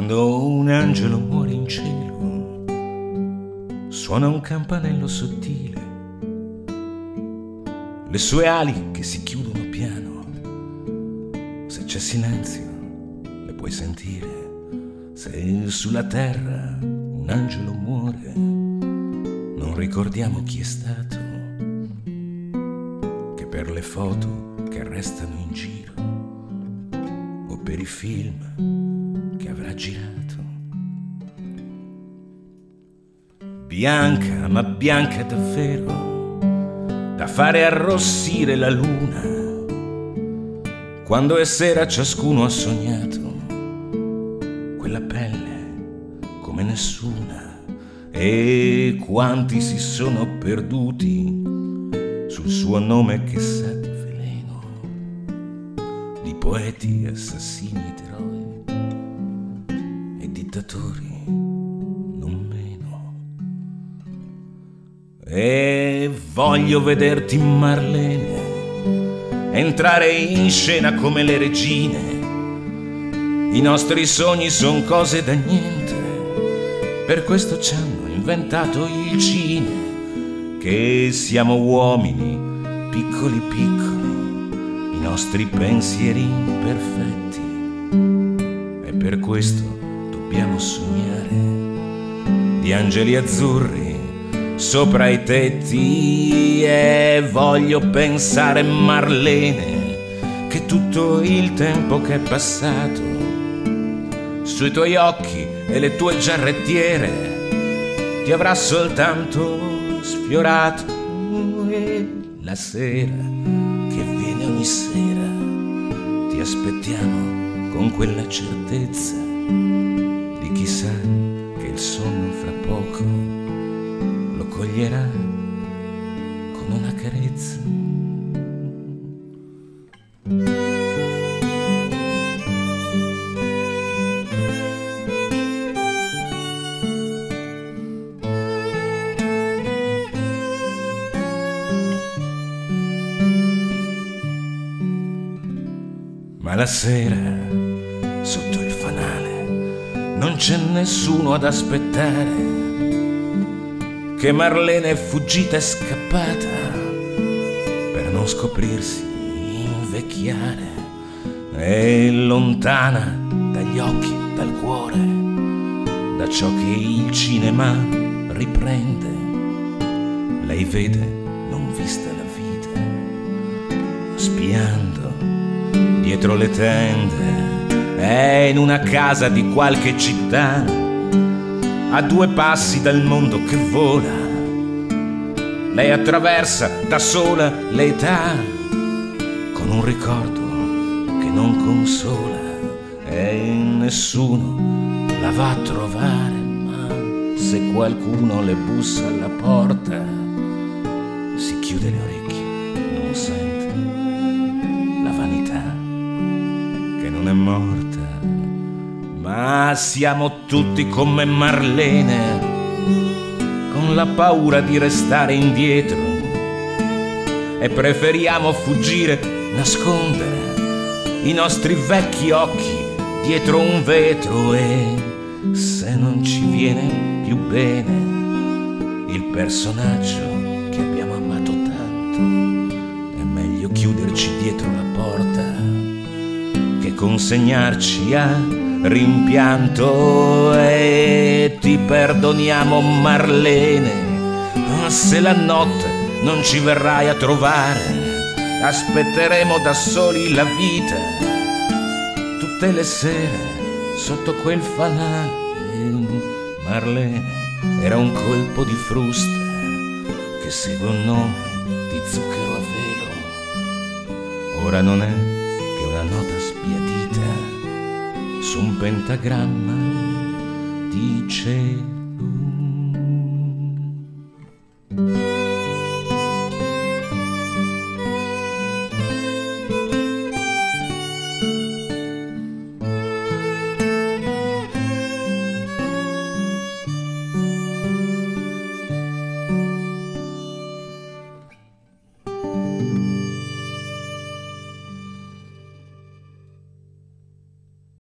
Quando un angelo muore in cielo, suona un campanello sottile, le sue ali che si chiudono piano. Se c'è silenzio le puoi sentire. Se sulla terra un angelo muore, non ricordiamo chi è stato, che per le foto che restano in giro o per i film che avrà girato. Bianca, ma bianca davvero, da fare arrossire la luna. Quando è sera ciascuno ha sognato quella pelle come nessuna. E quanti si sono perduti sul suo nome che sa di veleno, di poeti, assassini ed eroi e dittatori non meno. E voglio vederti, Marlene, entrare in scena come le regine. I nostri sogni son cose da niente, per questo ci hanno inventato il cine, che siamo uomini piccoli piccoli, i nostri pensieri imperfetti, e per questo dobbiamo sognare di angeli azzurri sopra i tetti. E voglio pensare, Marlene, che tutto il tempo che è passato sui tuoi occhi e le tue giarrettiere ti avrà soltanto sfiorato. E la sera che viene ogni sera ti aspettiamo con quella certezza di chi sa che il sonno fra poco lo coglierà con una carezza. Ma la sera, sotto il fanale, non c'è nessuno ad aspettare, che Marlene è fuggita e scappata per non scoprirsi invecchiare. È lontana dagli occhi, dal cuore, da ciò che il cinema riprende. Lei vede non vista la vita, spiando dietro le tende. È in una casa di qualche città, a 2 passi dal mondo che vola. Lei attraversa da sola l'età, con un ricordo che non consola. E nessuno la va a trovare, ma se qualcuno le bussa alla porta, si chiude le orecchie, non sente la vanità che non è morta. Ma siamo tutti come Marlene, con la paura di restare indietro, e preferiamo fuggire, nascondere i nostri vecchi occhi dietro un vetro. E se non ci viene più bene il personaggio che abbiamo amato tanto, è meglio chiuderci dietro la porta che consegnarci a rimpianto. E ti perdoniamo, Marlene, se la notte non ci verrai a trovare. Aspetteremo da soli la vita tutte le sere sotto quel fanale. Marlene era un colpo di frusta che segue un nome di zucchero a velo. Ora non è che una nota sbiadita su un pentagramma di cielo.